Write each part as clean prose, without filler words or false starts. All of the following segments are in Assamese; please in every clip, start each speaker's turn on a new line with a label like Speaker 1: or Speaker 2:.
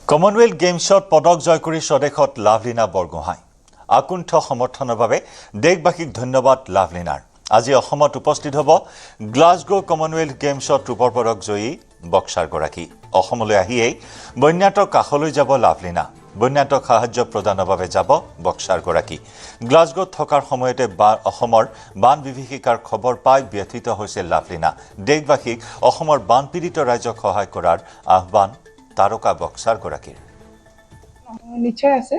Speaker 1: কমনৱেলথ গেমছত পদক জয় কৰি স্বদেশত লাভলীনা বৰগোহাঁই আকুণ্ঠ সমৰ্থনৰ বাবে দেশবাসীক ধন্যবাদ লাভলীনাৰ আজি অসমত উপস্থিত হ'ব গ্লাছগো কমনৱেলথ গেমছত ৰূপৰ পদক জয়ী বক্সাৰগৰাকী অসমলৈ আহিয়েই বন্যাতৰ কাষলৈ যাব লাভলীনা বন্যাতক সাহায্য প্ৰদানৰ বাবে যাব বক্সাৰগৰাকী গ্লাছগোত থকাৰ সময়তে অসমৰ বান বিভীষিকাৰ খবৰ পাই ব্যথিত হৈছে লাভলীনা দেশবাসীক অসমৰ বানপীড়িত ৰাজ্যক সহায় কৰাৰ আহ্বান তাৰকা বক্সাৰগৰাকীৰ
Speaker 2: নিশ্চয় আছে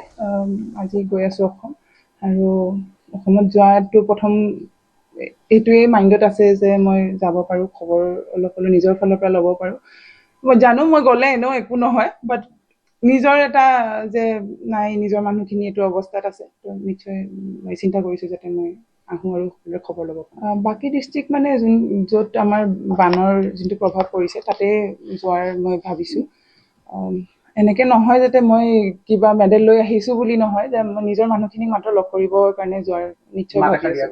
Speaker 2: আজি গৈ আছো অসম আৰু অসমত যোৱাটো প্ৰথম এইটোৱে মাইণ্ডত আছে যে মই যাব পাৰো খবৰ অলপ নিজৰ ফালৰ পৰা ল'ব পাৰো মই জানো মই গ'লে এনেও একো নহয় বাট নিজৰ এটা যে নাই নিজৰ মানুহখিনি এইটো অৱস্থাত আছে তো নিশ্চয় মই চিন্তা কৰিছো যাতে মই আহো আৰু খবৰ ল'ব পাৰো বাকী ডিষ্ট্ৰিক্ট মানে য'ত আমাৰ বানৰ যোনটো প্ৰভাৱ পৰিছে তাতে যোৱাৰ মই ভাবিছো এনেকে নহয় যাতে মই কিবা মেডেল লৈ আহিছো বুলি নহয় যে মই নিজৰ মানুহখিনিক মাত্ৰ লগ কৰিবৰ কাৰণে যোৱাৰ নিশ্চয়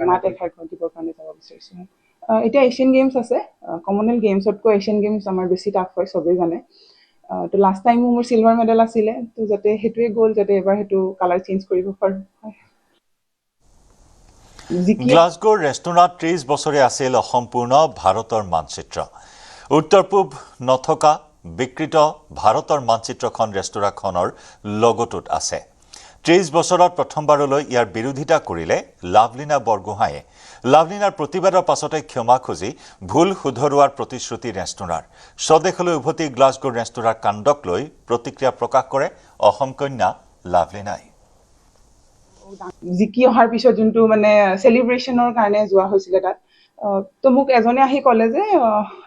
Speaker 2: মাত এষাৰ দিবৰ কাৰণে যাব বিচাৰিছো এতিয়া এছিয়ান গেমছ আছে কমনৱেলথ গেমছতকৈ এছিয়ান গেমছ আমাৰ বেছি টাফ হয় চবেই জানে তো লাষ্ট টাইমো মোৰ চিলভাৰ মেডেল আছিলে তো যাতে সেইটোৱে গ'ল যাতে এবাৰ সেইটো কালাৰ চেঞ্জ কৰিব পাৰোঁ
Speaker 1: গ্লাছগোৰ ৰেষ্টুৰাঁত ৩০ বছৰে আছিল অসম্পূৰ্ণ ভাৰতৰ মানচিত্ৰ উত্তৰ পূব নথকা বিকৃত ভাৰতৰ মানচিত্ৰখন ৰেষ্টুৰাঁখনৰ লগটোত আছে ৩০ বছৰত প্ৰথমবাৰলৈ ইয়াৰ বিৰোধিতা কৰিলে লাভলীনা বৰগোহাঁয়ে লাভলীনাৰ প্ৰতিবাদৰ পাছতে ক্ষমা খুজি ভুল শুধৰোৱাৰ প্ৰতিশ্ৰুতি ৰেষ্টুৰাঁৰ স্বদেশলৈ উভতি গ্লাছগোৰ ৰেষ্টুৰাঁৰ কাণ্ডক লৈ প্ৰতিক্ৰিয়া প্ৰকাশ কৰে অসম কন্যা লাভলীনাই
Speaker 2: জিকি অহাৰ পিছত যোনটো মানে চেলিব্ৰেশ্যনৰ কাৰণে যোৱা হৈছিলে তাত তো মোক এজনে আহি ক'লে যে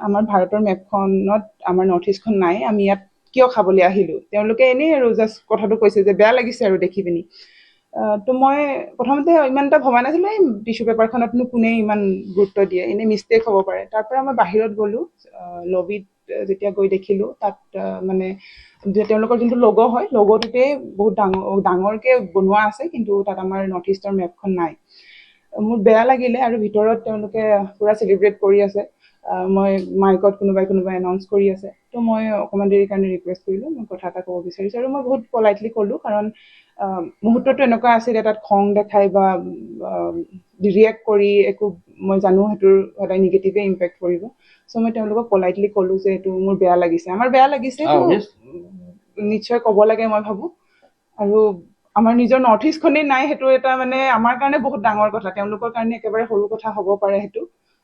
Speaker 2: আমাৰ ভাৰতৰ মেপখনত আমাৰ নৰ্থ ইষ্টখন নাই আমি ইয়াত কিয় খাবলৈ আহিলোঁ তেওঁলোকে এনেই আৰু জাষ্ট কথাটো কৈছে যে বেয়া লাগিছে আৰু দেখি পিনি তো মই প্ৰথমতে ইমান এটা ভবা নাছিলোঁ এই টিছু পেপাৰখনতনো কোনে ইমান গুৰুত্ব দিয়ে এনেই মিষ্টেক হ'ব পাৰে তাৰ পৰা মই বাহিৰত গ'লোঁ লবিত যেতিয়া গৈ দেখিলোঁ তাত মানে তেওঁলোকৰ যোনটো লগো হয় লগটোতে বহুত ডাঙৰকৈ বনোৱা আছে কিন্তু তাত আমাৰ নৰ্থ ইষ্টৰ মেপখন নাই মোৰ বেয়া লাগিলে আৰু ভিতৰত তেওঁলোকে পুৰা চেলিব্ৰেট কৰি আছে মই মাইকত কোনোবাই এনাউন্স কৰি আছে তো মই অকণমান দেৰিৰ কাৰণে ৰিকুৱেষ্ট কৰিলোঁ মই কথা এটা ক'ব বিচাৰিছোঁ আৰু মই বহুত পলাইটলি ক'লোঁ কাৰণ মুহূৰ্তটো এনেকুৱা আছিলে তাত খং দেখাই বা ৰিয়েক্ট কৰি একো মই জানো সেইটোৰ সদায় নিগেটিভে ইম্পেক্ট কৰিব চ' মই তেওঁলোকক পলাইটলি ক'লোঁ যে এইটো মোৰ বেয়া লাগিছে আমাৰ বেয়া লাগিছে নিশ্চয় ক'ব লাগে মই ভাবোঁ আৰু আমাৰ নিজৰ নৰ্থ ইষ্টখনেই নাই সেইটো এটা মানে আমাৰ কাৰণে বহুত ডাঙৰ কথা তেওঁলোকৰ কাৰণে একেবাৰে সৰু কথা হ'ব পাৰে সেইটো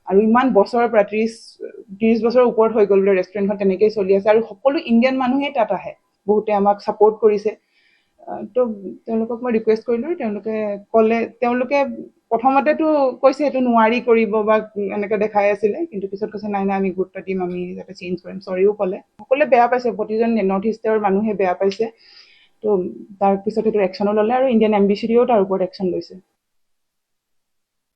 Speaker 2: আৰু ইমান বছৰৰ পৰা ৩০ বছৰৰ ওপৰত হৈ গ'ল বোলে ৰেষ্টুৰেণ্টখন তেনেকেই চলি আছে আৰু সকলো ইণ্ডিয়ান মানুহেই তাত আহে বহুতে আমাক ছাপোৰ্ট কৰিছে তো তেওঁলোকক মই ৰিকুৱেষ্ট কৰিলোঁ তেওঁলোকে ক'লে তেওঁলোকে প্ৰথমতেতো কৈছে এইটো নোৱাৰি কৰিব বা এনেকৈ দেখাই আছিলে কিন্তু পিছত কৈছে নাই আমি গুৰুত্ব দিম আমি যাতে চেঞ্জ কৰিম চৰিও ক'লে সকলোৱে বেয়া পাইছে প্ৰতিজন নৰ্থ ইষ্টৰ মানুহে বেয়া পাইছে তো তাৰ পিছত সেইটো একশ্যনো ল'লে আৰু ইণ্ডিয়ান এম্বেচিডেও তাৰ ওপৰত একশ্যন লৈছে